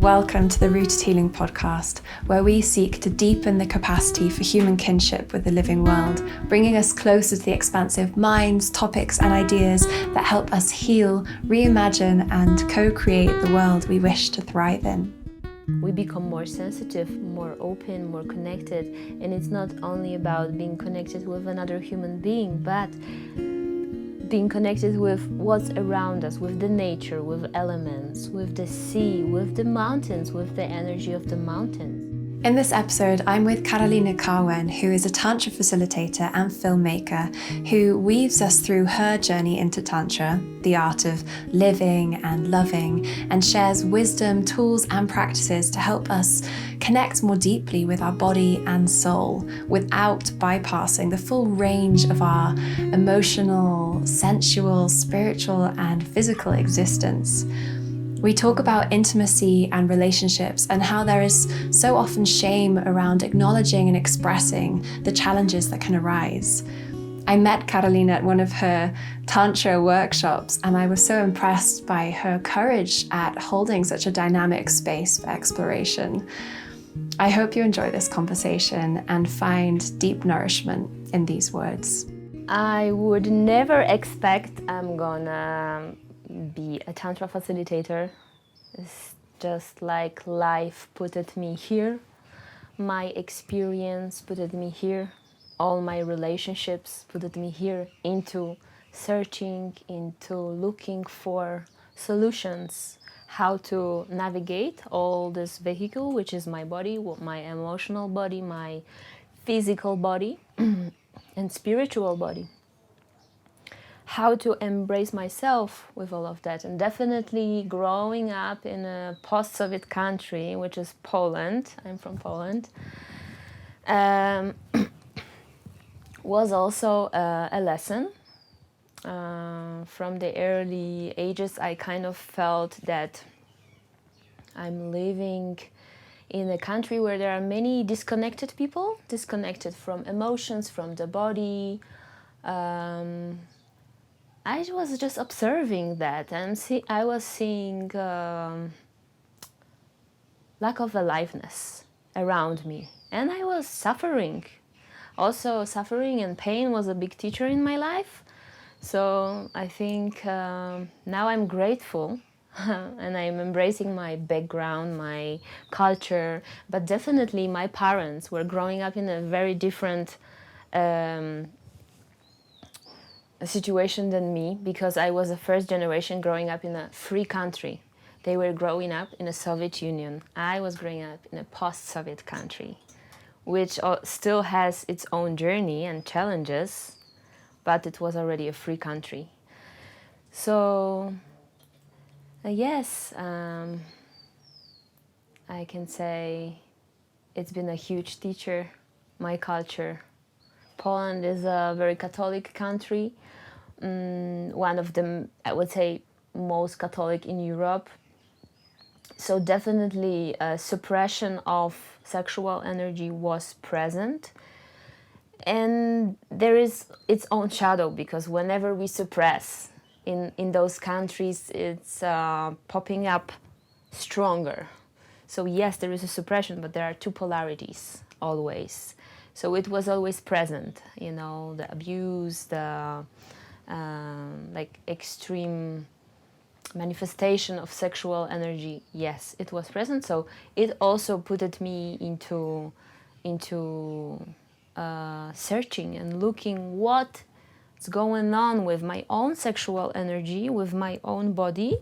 Welcome to the Rooted Healing podcast, where we seek to deepen the capacity for human kinship with the living world, bringing us closer to the expansive minds, topics, and ideas that help us heal, reimagine, and co-create the world we wish to thrive in. We become more sensitive, more open, more connected, and it's not only about being connected with another human being, but being connected with what's around us, with the nature, with elements, with the sea, with the mountains, with the energy of the mountains. In this episode, I'm with Karolina Karwan, who is a Tantra Facilitator and filmmaker who weaves us through her journey into Tantra, the art of living and loving, and shares wisdom, tools, and practices to help us connect more deeply with our body and soul without bypassing the full range of our emotional, sensual, spiritual, and physical existence. We talk about intimacy and relationships and how there is so often shame around acknowledging and expressing the challenges that can arise. I met Karolina at one of her Tantra workshops, and I was so impressed by her courage at holding such a dynamic space for exploration. I hope you enjoy this conversation and find deep nourishment in these words. I would never expect I'm gonna be a Tantra Facilitator. It's just like life put me here. My experience put me here. All my relationships put me here into searching, into looking for solutions, how to navigate all this vehicle, which is my body, my emotional body, my physical body, and spiritual body. How to embrace myself with all of that. And definitely growing up in a post-Soviet country, which is Poland, I'm from Poland, was also a lesson. From the early ages, I kind of felt that I'm living in a country where there are many disconnected people, disconnected from emotions, from the body. I was just observing that, and I was seeing lack of aliveness around me, and I was suffering. Also, suffering and pain was a big teacher in my life. So I think now I'm grateful and I'm embracing my background, my culture, but definitely my parents were growing up in a very different a situation than me, because I was the first generation growing up in a free country. They were growing up in the Soviet Union. I was growing up in a post-Soviet country, which still has its own journey and challenges, but it was already a free country. So, yes, I can say it's been a huge teacher, my culture. Poland is a very Catholic country, one of the, I would say, most Catholic in Europe. So definitely suppression of sexual energy was present. And there is its own shadow, because whenever we suppress in those countries, it's popping up stronger. So yes, there is a suppression, but there are two polarities always. So it was always present, you know, the abuse, the like extreme manifestation of sexual energy. Yes, it was present. So it also put me into searching and looking what's going on with my own sexual energy, with my own body,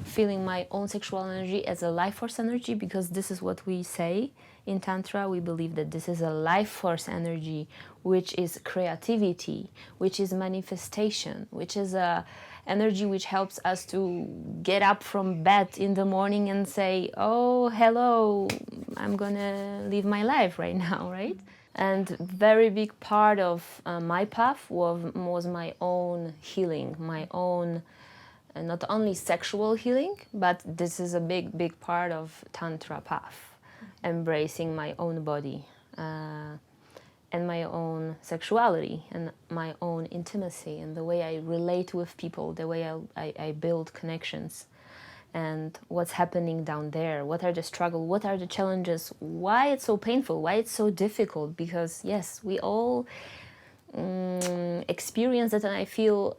feeling my own sexual energy as a life force energy, because this is what we say in Tantra. We believe that this is a life force energy, which is creativity, which is manifestation, which is a energy which helps us to get up from bed in the morning and say, oh, hello, I'm gonna live my life right now, right? And very big part of my path was my own healing, my own not only sexual healing, but this is a big part of Tantra path. Embracing my own body and my own sexuality and my own intimacy and the way I relate with people, the way I build connections. and what's happening down there, what are the struggles, what are the challenges, why it's so painful, why it's so difficult, because yes, we all experience that, and I feel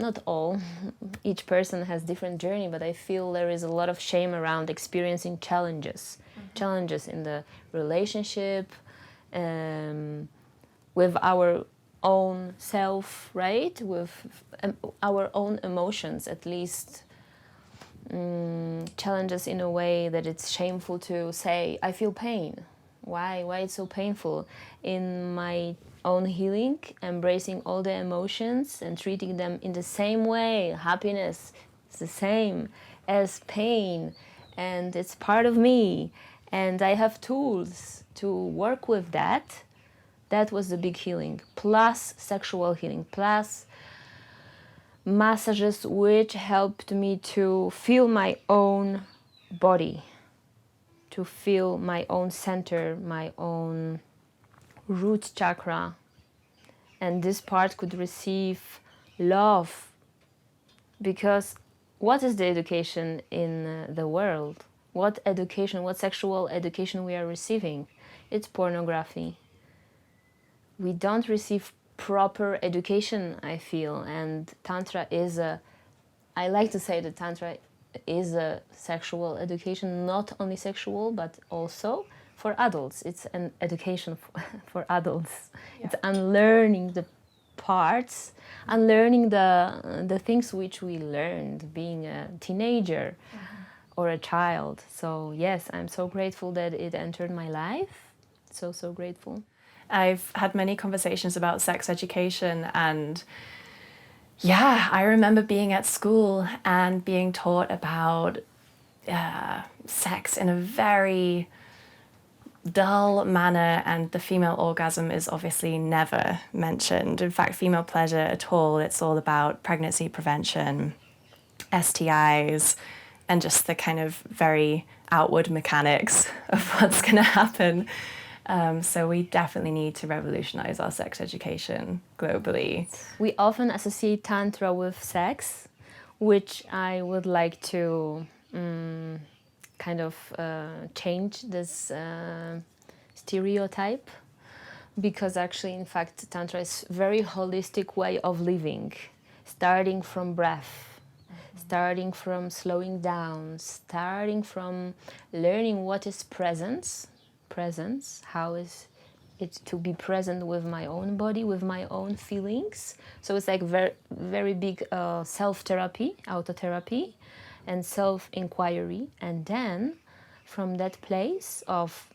not all, each person has different journey, but I feel there is a lot of shame around experiencing challenges, challenges in the relationship, with our own self, right, with our own emotions, at least challenges in a way that it's shameful to say I feel pain. Why it's so painful? In my own healing, embracing all the emotions and treating them in the same way. Happiness is the same as pain, and it's part of me, and I have tools to work with that. That was the big healing, plus sexual healing, plus massages which helped me to feel my own body, to feel my own center, my own root chakra, and this part could receive love, because what is the education in the world? What education, what sexual education we are receiving? It's pornography. We don't receive proper education, I feel, and Tantra is I like to say that Tantra is a sexual education, not only sexual, but also for adults. It's an education for adults. Yeah. It's unlearning the parts, unlearning the things which we learned being a teenager or a child. So yes, I'm so grateful that it entered my life. So grateful. I've had many conversations about sex education, and yeah, I remember being at school and being taught about sex in a very dull manner, and the female orgasm is obviously never mentioned. In fact, female pleasure at all, it's all about pregnancy prevention, STIs, and just the kind of very outward mechanics of what's going to happen. So we definitely need to revolutionize our sex education globally. We often associate Tantra with sex, which I would like to kind of change this stereotype, because actually, in fact, Tantra is a very holistic way of living, starting from breath, starting from slowing down, starting from learning what is presence, how is it to be present with my own body, with my own feelings. So it's like very, very big self-therapy, autotherapy, and self-inquiry. And then from that place of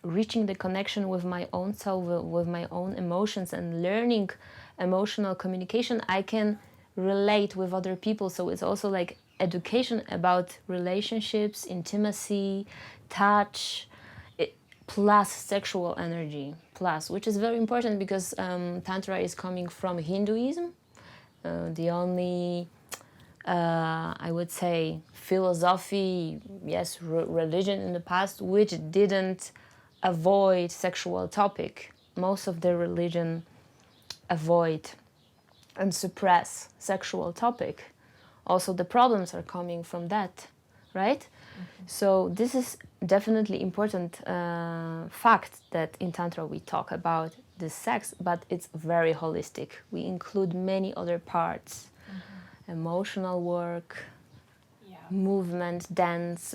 reaching the connection with my own self, with my own emotions, and learning emotional communication, I can relate with other people. So it's also like education about relationships, intimacy, touch, plus sexual energy, which is very important, because Tantra is coming from Hinduism, the only, I would say, philosophy, yes, religion in the past, which didn't avoid sexual topic. Most of the religion avoid and suppress sexual topic. Also, the problems are coming from that, right? So this is definitely important fact that in Tantra we talk about the sex, but it's very holistic. We include many other parts, emotional work, movement, dance,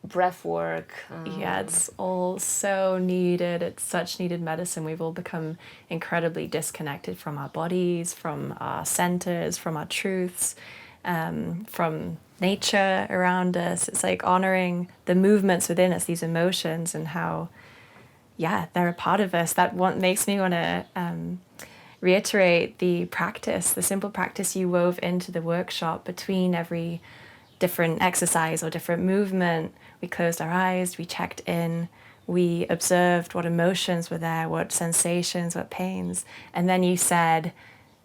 breath work. Yeah, it's all so needed. It's such needed medicine. We've all become incredibly disconnected from our bodies, from our centers, from our truths, from nature around us. It's like honoring the movements within us, these emotions, and how, yeah, they're a part of us. That makes me want to reiterate the practice, the simple practice you wove into the workshop between every different exercise or different movement. We closed our eyes, we checked in, we observed what emotions were there, what sensations, what pains, and then you said,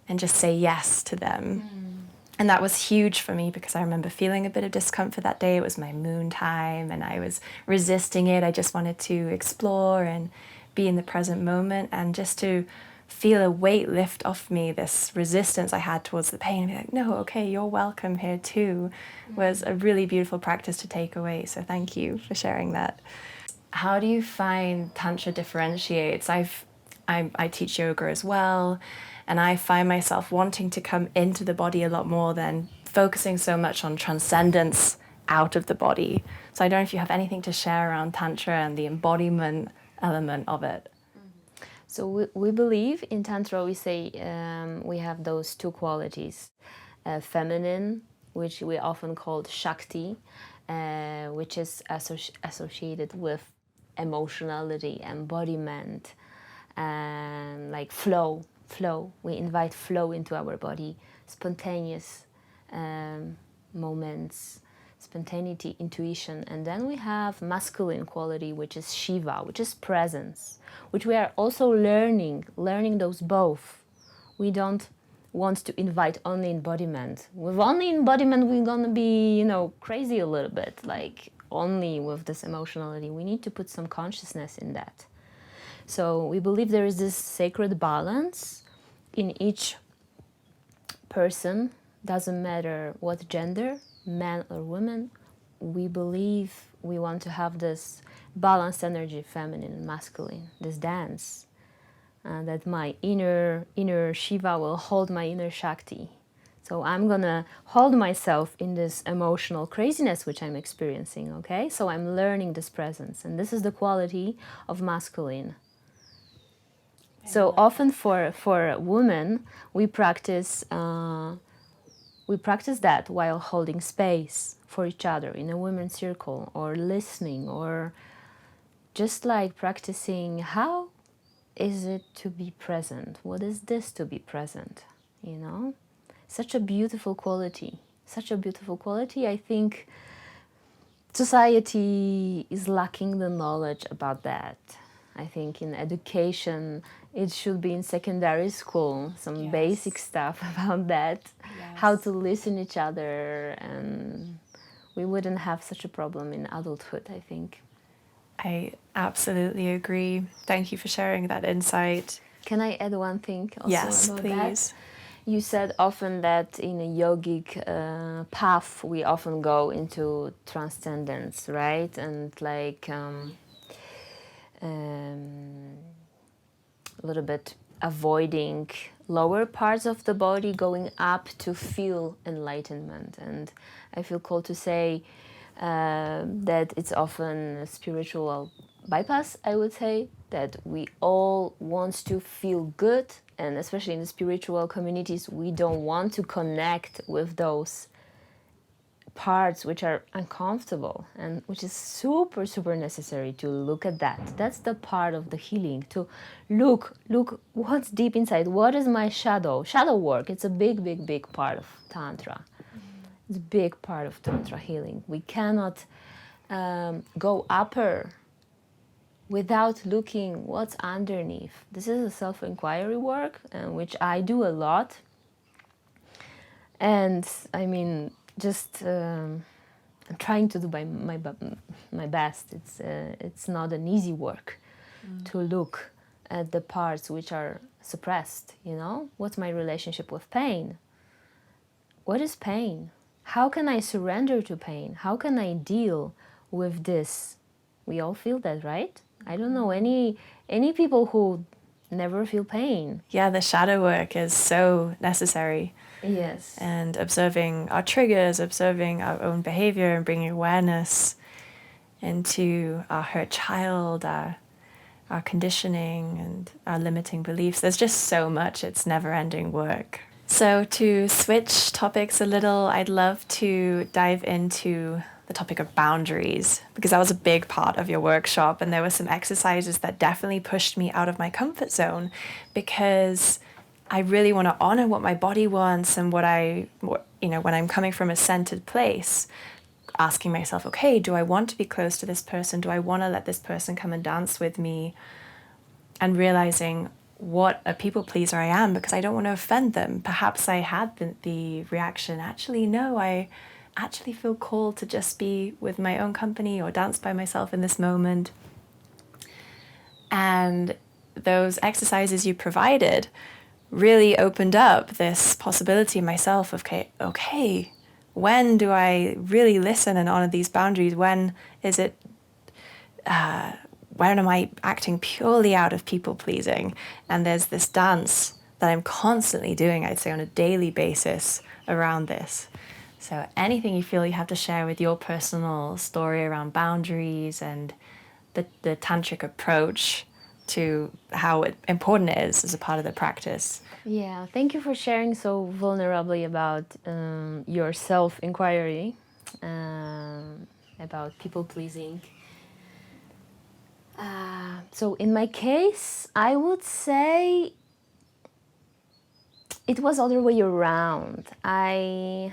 and just say yes to them. And that was huge for me, because I remember feeling a bit of discomfort that day. It was my moon time and I was resisting it. I just wanted to explore and be in the present moment, and just to feel a weight lift off me, this resistance I had towards the pain, and be like, no, okay, you're welcome here too, was a really beautiful practice to take away. So thank you for sharing that. How do you find Tantra differentiates? I teach yoga as well, and I find myself wanting to come into the body a lot more than focusing so much on transcendence out of the body. So I don't know if you have anything to share around Tantra and the embodiment element of it. So we believe in Tantra, we say we have those two qualities, feminine, which we often call Shakti, which is associated with emotionality, embodiment, and like flow. We invite flow into our body, spontaneous moments, spontaneity, intuition. And then we have masculine quality, which is Shiva, which is presence, which we are also learning those both. We don't want to invite only embodiment. With only embodiment, we're gonna be, crazy a little bit, like only with this emotionality. We need to put some consciousness in that. So we believe there is this sacred balance in each person, doesn't matter what gender, man or woman. We believe we want to have this balanced energy, feminine and masculine, this dance, that my inner Shiva will hold my inner Shakti. So I'm gonna hold myself in this emotional craziness which I'm experiencing, okay? So I'm learning this presence, and this is the quality of masculine. So often for women, we practice that while holding space for each other in a women's circle, or listening, or just like practicing how is it to be present? What is this to be present? Such a beautiful quality. Such a beautiful quality. I think society is lacking the knowledge about that. I think in education, it should be in secondary school, some basic stuff about that, how to listen to each other, and we wouldn't have such a problem in adulthood, I think. I absolutely agree. Thank you for sharing that insight. Can I add one thing also about please. that? You said often that in a yogic path, we often go into transcendence, right? And like a little bit avoiding lower parts of the body, going up to feel enlightenment. And I feel called to say that it's often a spiritual bypass, I would say, that we all want to feel good, and especially in the spiritual communities, we don't want to connect with those parts which are uncomfortable, and which is super, super necessary to look at that. That's the part of the healing, to look what's deep inside. What is my shadow work? It's a big part of Tantra. It's a big part of Tantra healing. We cannot go upper without looking what's underneath. This is a self-inquiry work, which I do a lot. And I mean, just I'm trying to do my best. It's not an easy work to look at the parts which are suppressed. What's my relationship with pain? What is pain? How can I surrender to pain? How can I deal with this? We all feel that, right? I don't know any people who never feel pain. Yeah, the shadow work is so necessary. Yes. And observing our triggers, observing our own behavior, and bringing awareness into our hurt child, our conditioning, and our limiting beliefs. There's just so much. It's never-ending work. So to switch topics a little, I'd love to dive into the topic of boundaries, because that was a big part of your workshop, and there were some exercises that definitely pushed me out of my comfort zone, because I really want to honor what my body wants, and when I'm coming from a centered place, asking myself, okay, do I want to be close to this person? Do I want to let this person come and dance with me? And realizing what a people pleaser I am, because I don't want to offend them. Perhaps I had the reaction, actually, no, I actually feel called to just be with my own company or dance by myself in this moment. And those exercises you provided really opened up this possibility in myself of, okay, when do I really listen and honor these boundaries? When is it, when am I acting purely out of people pleasing? And there's this dance that I'm constantly doing, I'd say on a daily basis around this. So anything you feel you have to share with your personal story around boundaries and the tantric approach to how important it is as a part of the practice. Yeah, thank you for sharing so vulnerably about your self-inquiry, about people-pleasing. So in my case, I would say it was other way around. I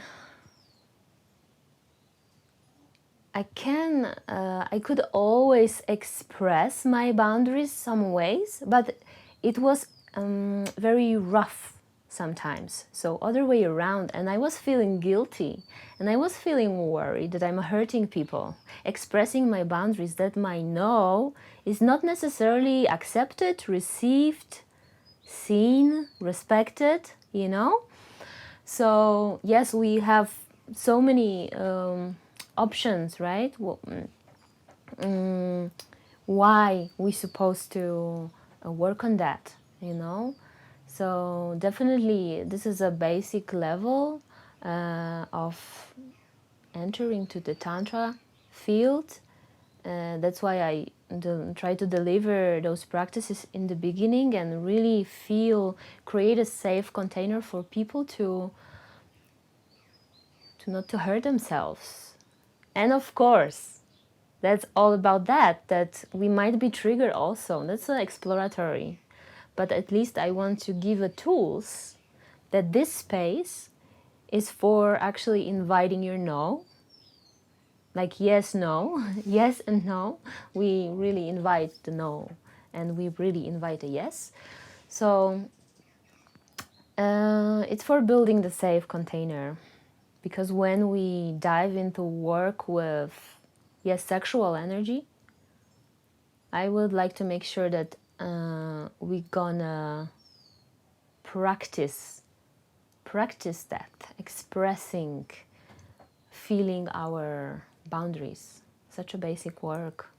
could always express my boundaries some ways, but it was very rough sometimes. So other way around, and I was feeling guilty, and I was feeling worried that I'm hurting people, expressing my boundaries that my no is not necessarily accepted, received, seen, respected, you know? So yes, we have so many options, right? Why we supposed to work on that, you know? So definitely this is a basic level of entering to the Tantra field. That's why I try to deliver those practices in the beginning and really create a safe container for people to not to hurt themselves. And of course, that's all about that we might be triggered also. That's exploratory. But at least I want to give a tools that this space is for actually inviting your no. Like yes, no, yes and no. We really invite the no and we really invite a yes. So it's for building the safe container. Because when we dive into work with, yes, sexual energy, I would like to make sure that we're gonna practice that, expressing, feeling our boundaries. Such a basic work.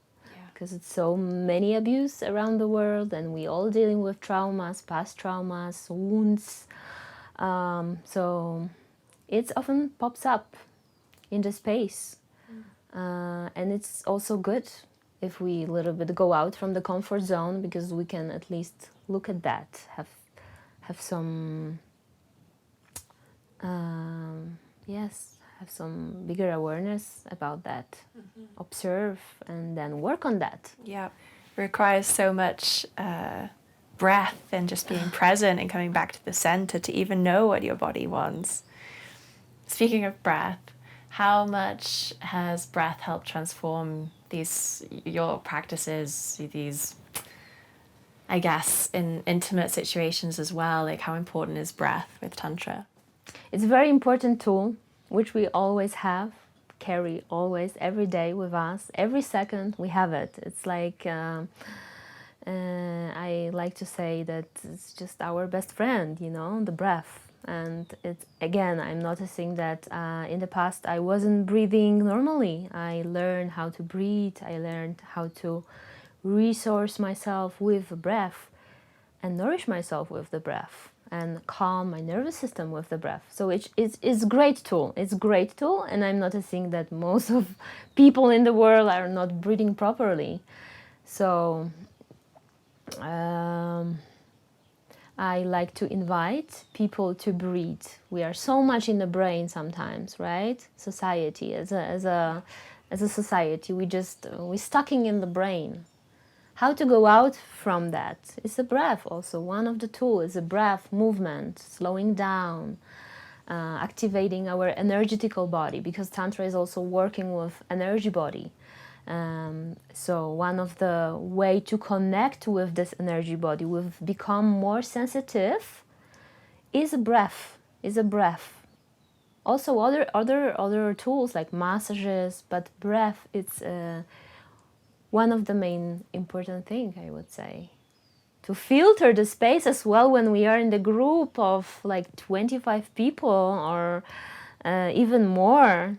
Because it's so many abuse around the world and we all dealing with traumas, past traumas, wounds. So it often pops up in the space. And it's also good if we a little bit go out from the comfort zone, because we can at least look at that, have some, have some bigger awareness about that, observe and then work on that. Yeah, it requires so much breath and just being present and coming back to the center to even know what your body wants. Speaking of breath, how much has breath helped transform your practices, these, I guess, in intimate situations as well? Like, how important is breath with Tantra? It's a very important tool, which we always carry always, every day with us. Every second we have it. It's like, I like to say that it's just our best friend, you know, the breath. And it's, again, I'm noticing that in the past I wasn't breathing normally. I learned how to breathe. I learned how to resource myself with the breath and nourish myself with the breath and calm my nervous system with the breath. So it's a great tool. It's a great tool, and I'm noticing that most of people in the world are not breathing properly. So I like to invite people to breathe. We are so much in the brain sometimes, right? Society, as a society, we're stuck in the brain. How to go out from that? It's the breath also. One of the tools is a breath movement, slowing down, activating our energetical body, because Tantra is also working with energy body. So one of the way to connect with this energy body, we've become more sensitive, is a breath. Also other tools like massages, but breath, it's one of the main important thing, I would say. to filter the space as well when we are in the group of like 25 people or even more,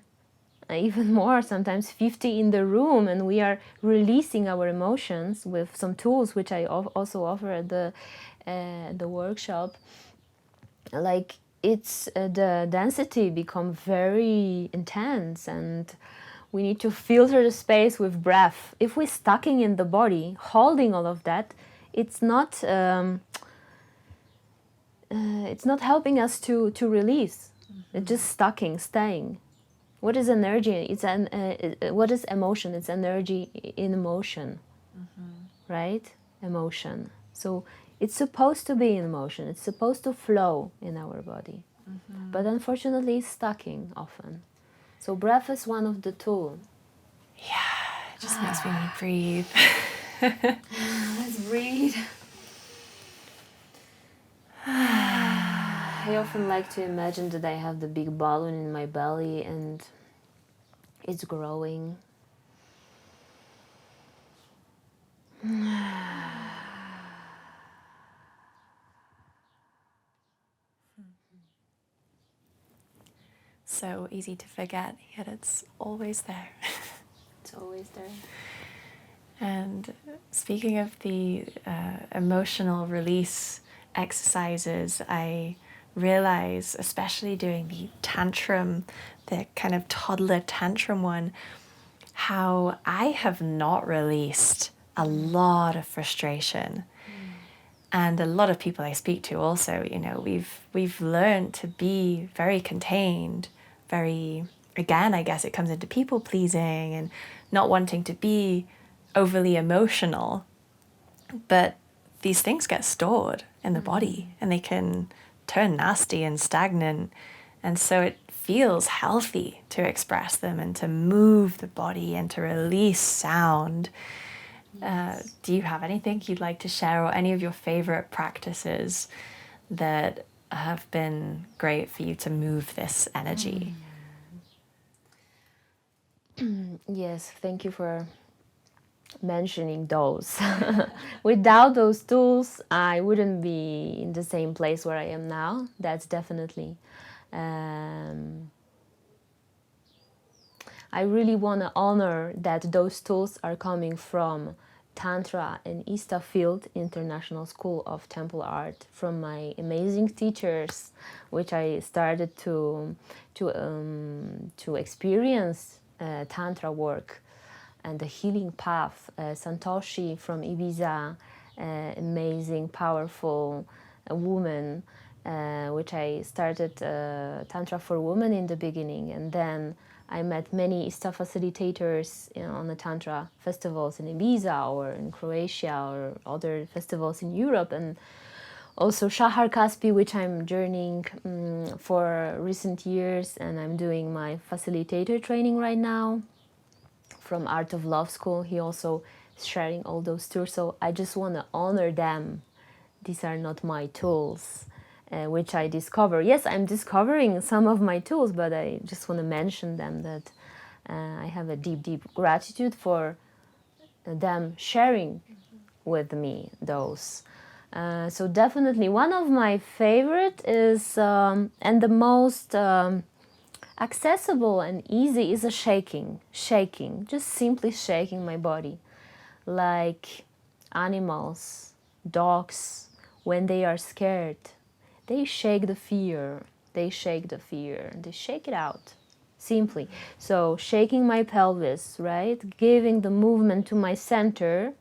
sometimes 50 in the room, and we are releasing our emotions with some tools which I also offer at the workshop. Like it's the density become very intense, and we need to filter the space with breath. If we're stuck in the body, holding all of that, it's not helping us to release. It's just staying. What is energy? It's what is emotion? It's energy in motion, right? Emotion. So it's supposed to be in motion. It's supposed to flow in our body, but unfortunately, it's stucking often. So breath is one of the tools. Yeah, it just makes me want to breathe. Let's breathe. I often like to imagine that I have the big balloon in my belly and it's growing. So easy to forget, yet it's always there. It's always there. And speaking of the emotional release exercises, I realize, especially doing the tantrum, the kind of toddler tantrum one, how I have not released a lot of frustration. And a lot of people I speak to also, you know, we've learned to be very contained, very, again, I guess it comes into people pleasing and not wanting to be overly emotional. But these things get stored in the body and they can turn nasty and stagnant. And so it feels healthy to express them and to move the body and to release sound. Yes. Do you have anything you'd like to share, or any of your favorite practices that have been great for you to move this energy? Yes, thank you for mentioning those. Without those tools, I wouldn't be in the same place where I am now. That's definitely. I really want to honor that those tools are coming from Tantra and Easta Field International School of Temple Art, from my amazing teachers, which I started to experience Tantra work and the healing path. Santoshi from Ibiza, amazing, powerful woman, which I started Tantra for Women in the beginning, and then I met many Easta facilitators on the Tantra festivals in Ibiza or in Croatia or other festivals in Europe, and also Shahar Kaspi, which I'm journeying for recent years, and I'm doing my facilitator training right now from Art of Love School. He also is sharing all those tools, so I just want to honor them. These are not my tools. Which I discover. Yes, I'm discovering some of my tools, but I just want to mention them, that I have a deep, deep gratitude for them sharing with me those. So definitely one of my favorite is, and the most accessible and easy, is a shaking, just simply shaking my body. Like animals, dogs, when they are scared, they shake the fear, they shake it out, simply. So shaking my pelvis, right? Giving the movement to my center,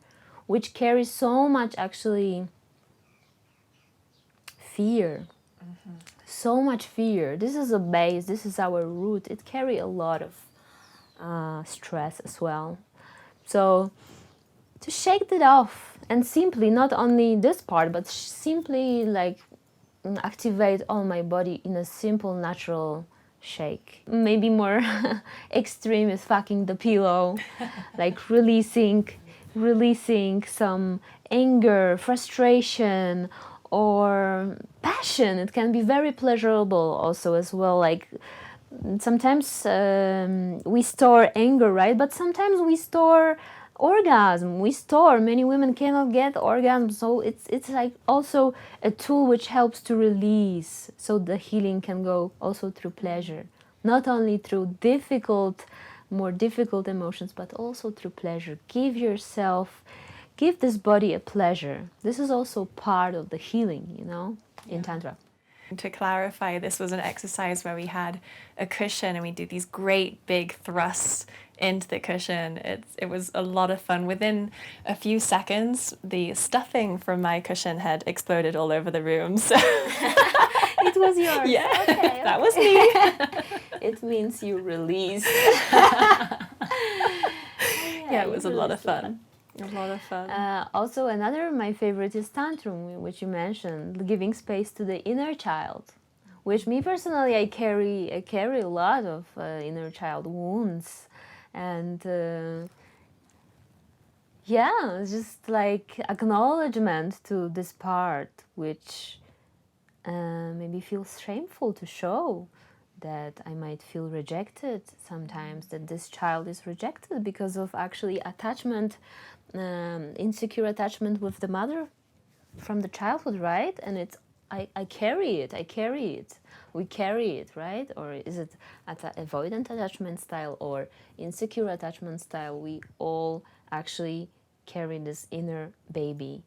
which carries so much actually fear. So much fear. This is a base, this is our root. It carries a lot of stress as well. So to shake that off, and simply, not only this part, but simply like activate all my body in a simple, natural shake. Maybe more extreme is fucking the pillow, like releasing some anger, frustration, or passion. It can be very pleasurable also as well. Like sometimes we store anger, right? But sometimes we store orgasm. We store. Many women cannot get orgasm, so it's like also a tool which helps to release, so the healing can go also through pleasure, not only through more difficult emotions, but also through pleasure. Give this body a pleasure. This is also part of the healing, in Tantra. To clarify, this was an exercise where we had a cushion and we did these great big thrusts into the cushion. It was a lot of fun. Within a few seconds, the stuffing from my cushion had exploded all over the room. So it was yours. Yeah, okay. That was me. It means you release. Yeah, it was a lot of fun. A lot of fun. Also, another of my favorite is Tantrum, which you mentioned, giving space to the inner child, which me personally, I carry a lot of inner child wounds. And it's just like acknowledgement to this part, which maybe feels shameful to show, that I might feel rejected sometimes, that this child is rejected because of actually attachment, insecure attachment with the mother from the childhood, right? And it's I carry it. We carry it, right? Or is it avoidant attachment style or insecure attachment style? We all actually carry this inner baby,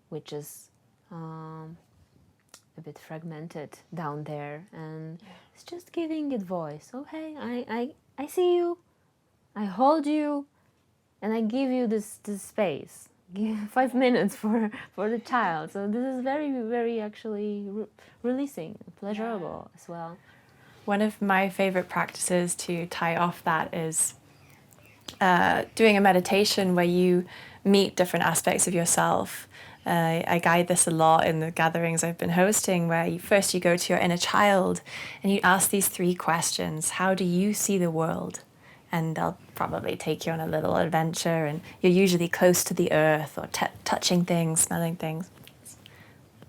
which is a bit fragmented down there, and it's just giving it voice. Oh, hey, I see you, I hold you, and I give you this space. Give 5 minutes for the child. So this is very, very actually releasing, pleasurable as well. One of my favorite practices to tie off that is doing a meditation where you meet different aspects of yourself. I guide this a lot in the gatherings I've been hosting, where you go to your inner child and you ask these 3 questions. How do you see the world? And they'll probably take you on a little adventure, and you're usually close to the earth or touching things, smelling things.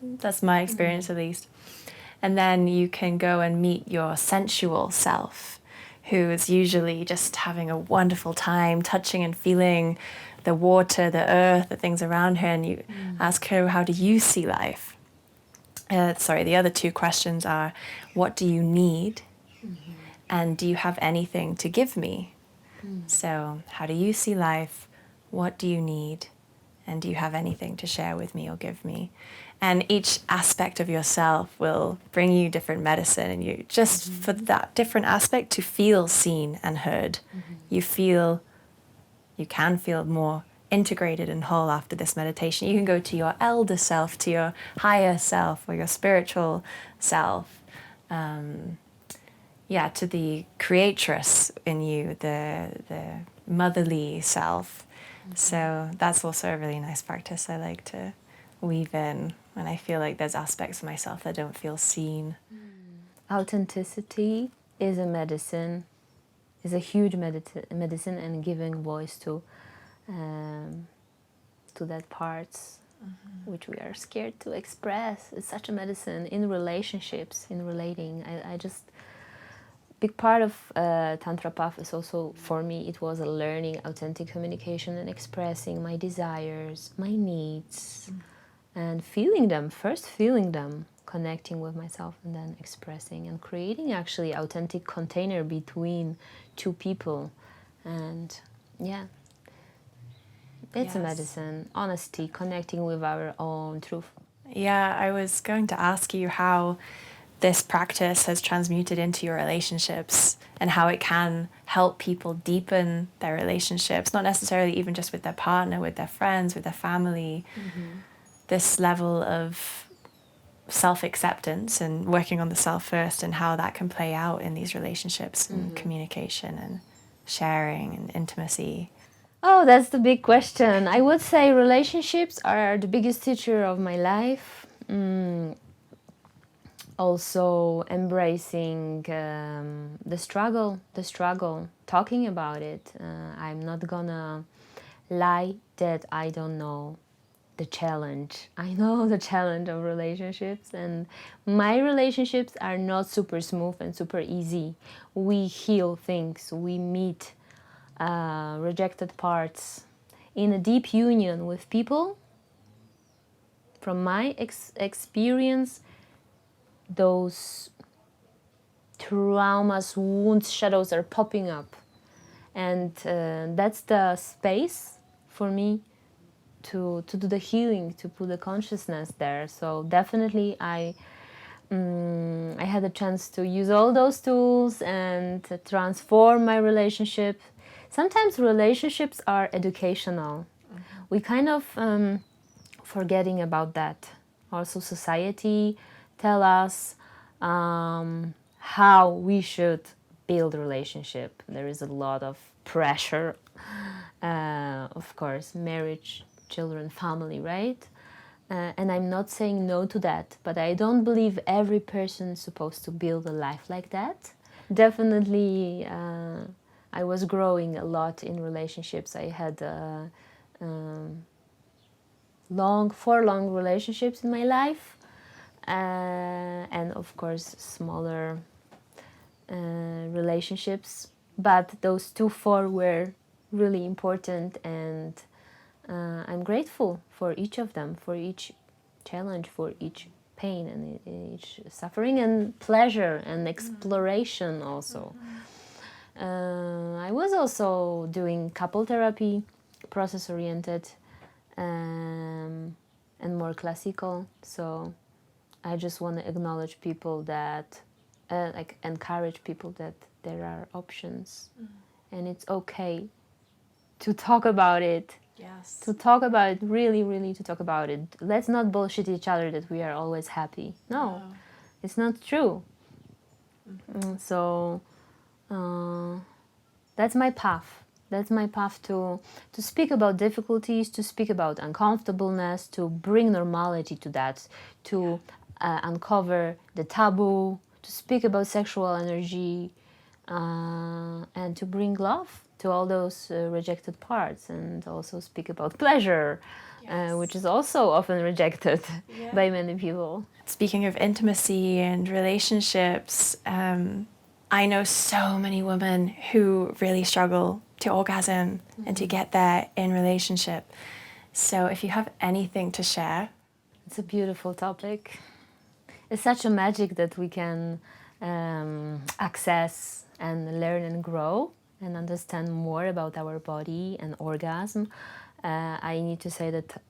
That's my experience, at least. And then you can go and meet your sensual self, who is usually just having a wonderful time touching and feeling the water, the earth, the things around her, and you ask her, how do you see life? The other 2 questions are, what do you need? And do you have anything to give me? So how do you see life? What do you need? And do you have anything to share with me or give me? And each aspect of yourself will bring you different medicine, and you just for that different aspect to feel seen and heard. You can feel more integrated and whole after this meditation. You can go to your elder self, to your higher self, or your spiritual self. To the creatress in you, the motherly self. So that's also a really nice practice I like to weave in when I feel like there's aspects of myself that don't feel seen. Authenticity is a medicine, is a huge medicine, and giving voice to that parts which we are scared to express. It's such a medicine in relationships, in relating. I just big part of Tantra path is also, for me, it was a learning authentic communication and expressing my desires, my needs, and feeling them, connecting with myself, and then expressing and creating actually authentic container between 2 people. And it's a medicine, honesty, connecting with our own truth. Yeah, I was going to ask you how this practice has transmuted into your relationships and how it can help people deepen their relationships, not necessarily even just with their partner, with their friends, with their family. This level of self-acceptance and working on the self first, and how that can play out in these relationships and communication and sharing and intimacy. Oh, that's the big question. I would say relationships are the biggest teacher of my life. Also embracing the struggle, talking about it. I'm not gonna lie that I don't know the challenge. I know the challenge of relationships, and my relationships are not super smooth and super easy. We heal things, we meet rejected parts in a deep union with people. From my experience, those traumas, wounds, shadows are popping up. And that's the space for me to do the healing, to put the consciousness there. So definitely I had a chance to use all those tools and to transform my relationship. Sometimes relationships are educational. We kind of forgetting about that. Also society tell us how we should build a relationship. There is a lot of pressure, of course, marriage, children, family, right? And I'm not saying no to that, but I don't believe every person is supposed to build a life like that. Definitely, I was growing a lot in relationships. I had 4 long relationships in my life, and of course smaller relationships. But those 4 were really important, and I'm grateful for each of them, for each challenge, for each pain and each suffering and pleasure and exploration also. I was also doing couple therapy, process-oriented and more classical. So I just want to acknowledge people that, encourage people that there are options and it's okay to talk about it. Yes. To talk about it, really, really to talk about it. Let's not bullshit each other that we are always happy. No. It's not true. So that's my path. That's my path to speak about difficulties, to speak about uncomfortableness, to bring normality to that, to uncover the taboo, to speak about sexual energy, and to bring love to all those rejected parts, and also speak about pleasure, which is also often rejected by many people. Speaking of intimacy and relationships, I know so many women who really struggle to orgasm and to get there in relationship. So if you have anything to share. It's a beautiful topic. It's such a magic that we can access and learn and grow and understand more about our body and orgasm. I need to say that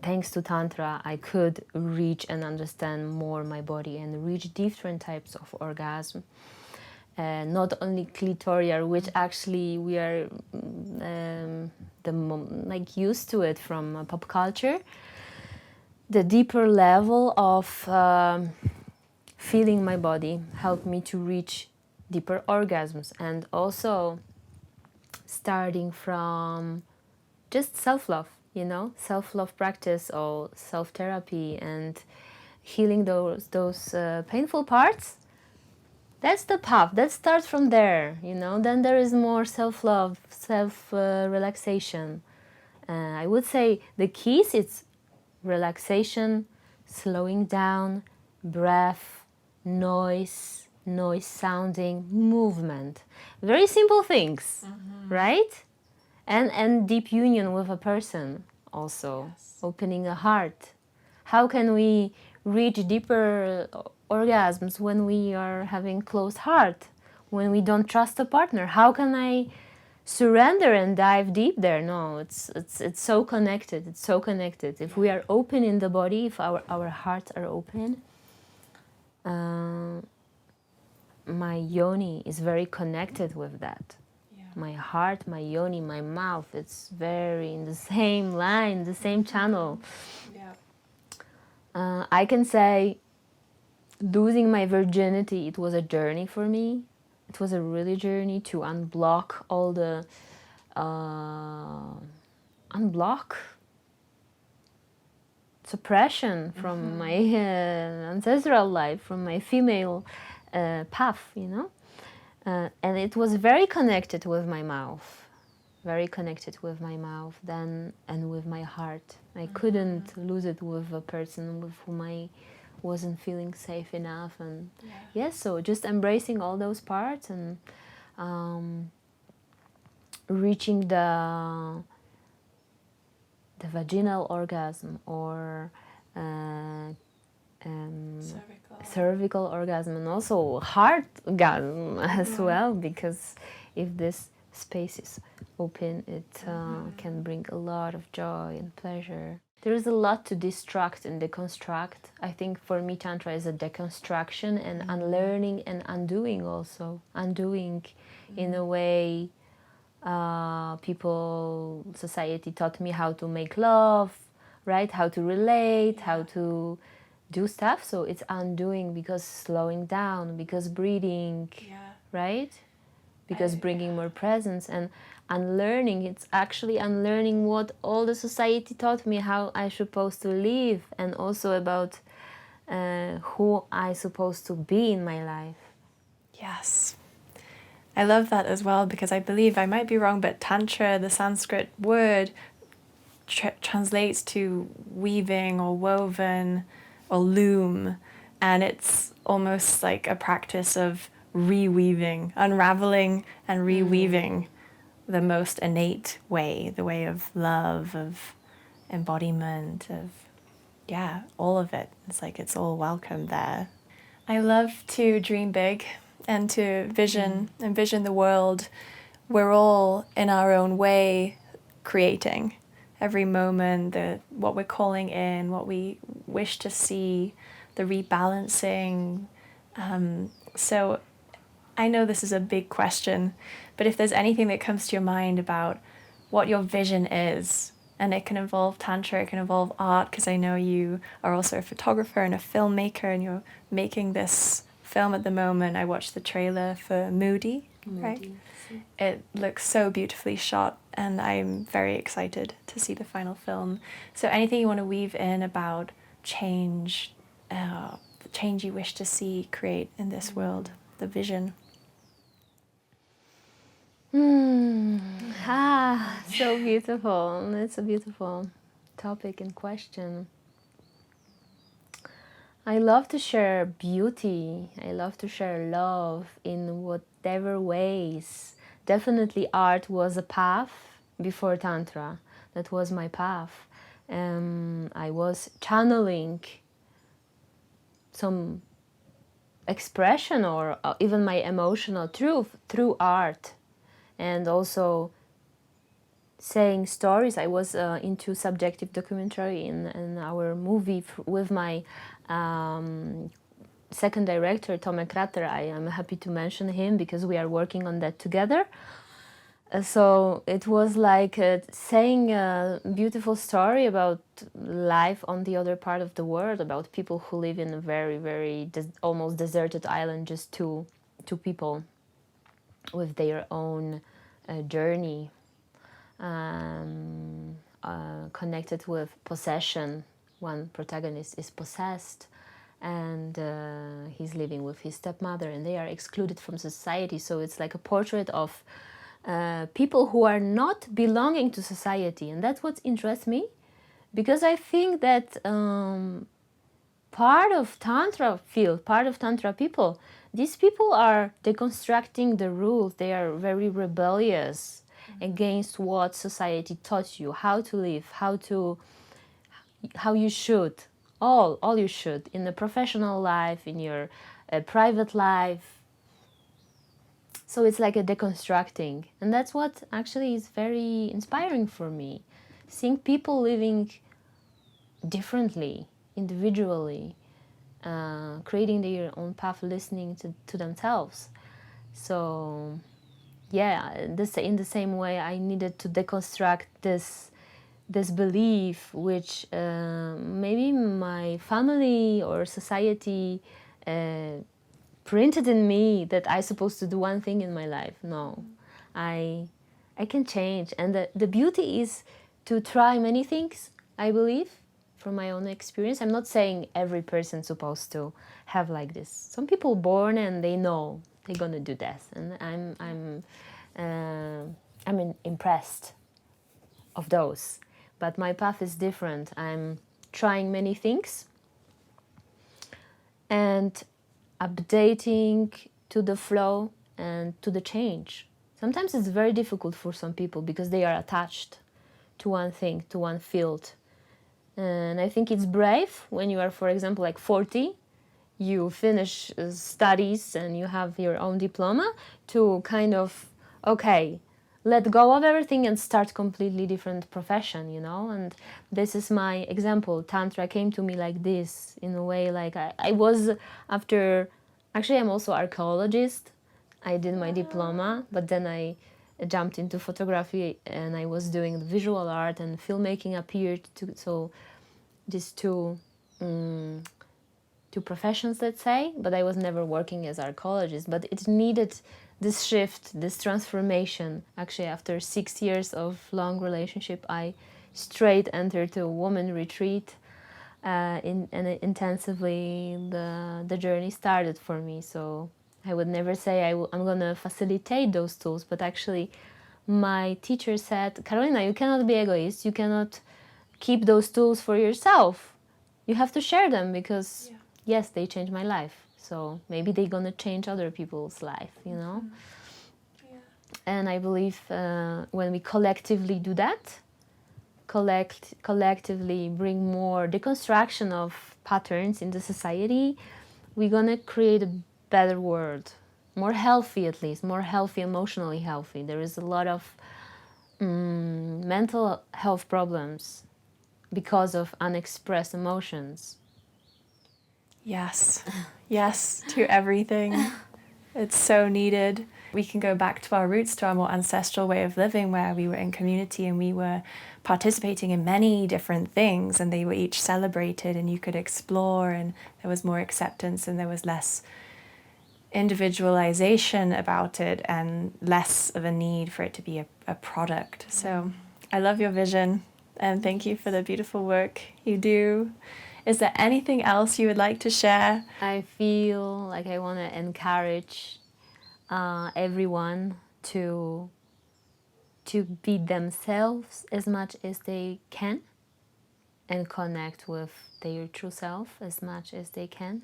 thanks to Tantra, I could reach and understand more my body and reach different types of orgasm. Not only clitoral, which actually we are used to it from pop culture. The deeper level of feeling my body helped me to reach deeper orgasms, and also starting from just self-love, self-love practice or self-therapy and healing those painful parts. That's the path. That starts from there, Then there is more self-love, self-relaxation. I would say the keys, it's relaxation, slowing down, breath, noise sounding, movement. Very simple things, right? And deep union with a person also, opening a heart. How can we reach deeper orgasms when we are having closed heart, when we don't trust a partner? How can I surrender and dive deep there? No, it's so connected. It's so connected. If we are open in the body, if our hearts are open, my yoni is very connected with that. My heart, my yoni, my mouth, it's very in the same line, the same channel. I can say losing my virginity, it was a journey for me. It was a really journey to unblock all the suppression from my ancestral life, from my female path, and it was very connected with my mouth, then, and with my heart. I couldn't lose it with a person with whom I wasn't feeling safe enough, and so just embracing all those parts and reaching the vaginal orgasm or cervical orgasm, and also heart orgasm as well, because if this space is open, it can bring a lot of joy and pleasure. There is a lot to deconstruct and deconstruct. I think for me Tantra is a deconstruction and unlearning and undoing also. Undoing in a way society taught me how to make love, right? How to relate, how to do stuff. So it's undoing, because slowing down, because breathing, right? Because bringing more presence, and unlearning. It's actually unlearning what all the society taught me how I supposed to live, and also about who I supposed to be in my life. Yes. I love that as well, because I believe, I might be wrong, but Tantra, the Sanskrit word, translates to weaving or woven or loom, and it's almost like a practice of reweaving, unraveling and reweaving the most innate way, the way of love, of embodiment, of, all of it. It's like it's all welcome there. I love to dream big and to envision the world we're all in our own way creating. Every moment, what we're calling in, what we wish to see, the rebalancing. So I know this is a big question, but if there's anything that comes to your mind about what your vision is, and it can involve Tantra, it can involve art, because I know you are also a photographer and a filmmaker, and you're making this film at the moment. I watched the trailer for Moody, right? It looks so beautifully shot, and I'm very excited to see the final film. So anything you want to weave in about change, the change you wish to see create in this world, the vision? So beautiful. It's a beautiful topic and question. I love to share beauty. I love to share love in whatever ways. Definitely art was a path before Tantra. That was my path. I was channeling some expression or even my emotional truth through art, and also saying stories. I was into subjective documentary in our movie with my second director, Tomek Rater. I am happy to mention him because we are working on that together. So it was like saying a beautiful story about life on the other part of the world, about people who live in a very, very almost deserted island, just two people with their own journey. Connected with possession. One protagonist is possessed, and he's living with his stepmother, and they are excluded from society. So it's like a portrait of people who are not belonging to society, and that's what interests me, because I think that part of Tantra field, part of Tantra people, these people are deconstructing the rules. They are very rebellious against what society taught you, how to live, how you should, all you should, in the professional life, in your private life. So it's like a deconstructing, and that's what actually is very inspiring for me, seeing people living differently, individually, creating their own path, listening to themselves. So yeah, in the same way I needed to deconstruct this belief, which maybe my family or society printed in me, that I'm supposed to do one thing in my life. No, I can change, and the beauty is to try many things, I believe, from my own experience. I'm not saying every person's supposed to have like this. Some people born and they know they're gonna do that, and I'm impressed of those. But my path is different. I'm trying many things and updating to the flow and to the change. Sometimes it's very difficult for some people because they are attached to one thing, to one field. And I think it's brave when you are, for example, like 40, you finish studies and you have your own diploma, to kind of, okay, let go of everything and start completely different profession, you know. And this is my example. Tantra came to me like this, in a way. Like I was, after, actually I'm also archaeologist. I did my diploma, but then I jumped into photography and I was doing visual art, and filmmaking appeared to, so these two professions, let's say, but I was never working as archaeologist. But it needed this shift, this transformation. Actually, after 6 years of long relationship, I straight entered a woman retreat, and intensively the journey started for me. So I would never say I'm gonna facilitate those tools, but actually my teacher said, Karolina, you cannot be egoist, you cannot keep those tools for yourself. You have to share them, because yes, they changed my life. So maybe they're gonna change other people's life, you know? Yeah. And I believe when we collectively do that, collectively bring more deconstruction of patterns in the society, we're gonna create a better world. More healthy, at least, more healthy, emotionally healthy. There is a lot of mental health problems because of unexpressed emotions. Yes, yes to everything. It's so needed. We can go back to our roots, to our more ancestral way of living, where we were in community and we were participating in many different things, and they were each celebrated, and you could explore, and there was more acceptance, and there was less individualization about it, and less of a need for it to be a product. So I love your vision, and thank you for the beautiful work you do. Is there anything else you would like to share? I feel like I want to encourage everyone to be themselves as much as they can, and connect with their true self as much as they can.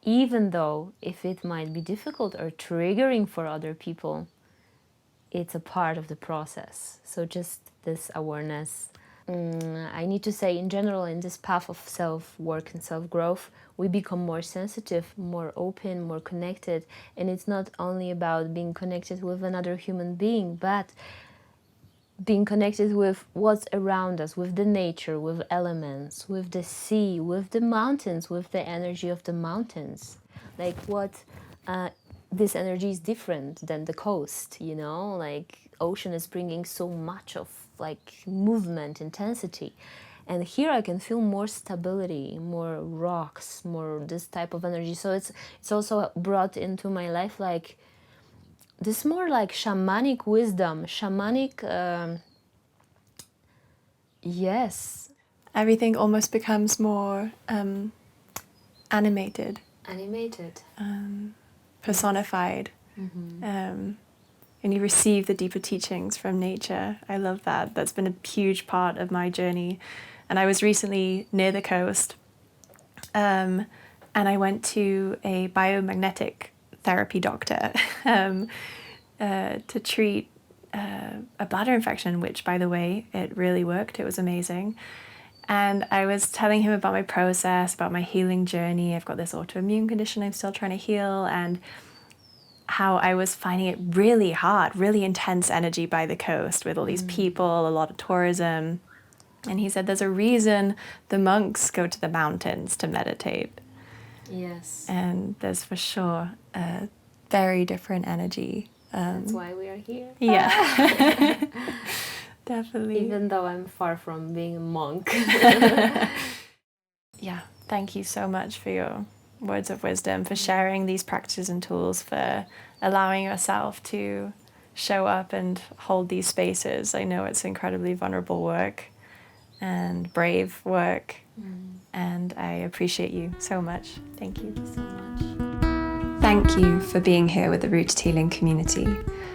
Even though if it might be difficult or triggering for other people, it's a part of the process. So just this awareness. I need to say, in general, in this path of self-work and self-growth, we become more sensitive, more open, more connected. And it's not only about being connected with another human being, but being connected with what's around us, with the nature, with elements, with the sea, with the mountains, with the energy of the mountains. Like this energy is different than the coast, you know? Like ocean is bringing so much of like movement, intensity. And here I can feel more stability, more rocks, more this type of energy. So it's also brought into my life like this more like shamanic wisdom, shamanic, yes. Everything almost becomes more animated. Animated. Personified. Mm-hmm. And you receive the deeper teachings from nature. I love that. That's been a huge part of my journey. And I was recently near the coast, and I went to a biomagnetic therapy doctor to treat a bladder infection, which, by the way, it really worked. It was amazing. And I was telling him about my process, about my healing journey. I've got this autoimmune condition I'm still trying to heal, and how I was finding it really hard, really intense energy by the coast with all these people, a lot of tourism. And he said there's a reason the monks go to the mountains to meditate. Yes. And there's for sure a very different energy. That's why we are here. Yeah. Definitely. Even though I'm far from being a monk. Yeah, thank you so much for your words of wisdom, for sharing these practices and tools, for allowing yourself to show up and hold these spaces. I know it's incredibly vulnerable work and brave work, and I appreciate you so much. Thank you. Thank you so much. Thank you for being here with the Rooted Healing community.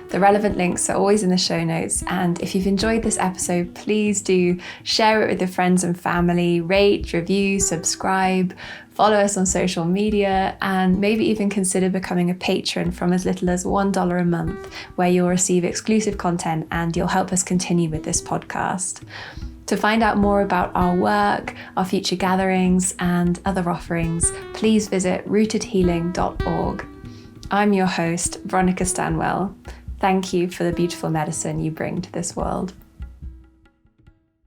The relevant links are always in the show notes, and if you've enjoyed this episode, please do share it with your friends and family, rate, review, subscribe, follow us on social media, and maybe even consider becoming a patron from as little as $1 a month, where you'll receive exclusive content and you'll help us continue with this podcast. To find out more about our work, our future gatherings, and other offerings, please visit rootedhealing.org. I'm your host, Veronica Stanwell. Thank you for the beautiful medicine you bring to this world.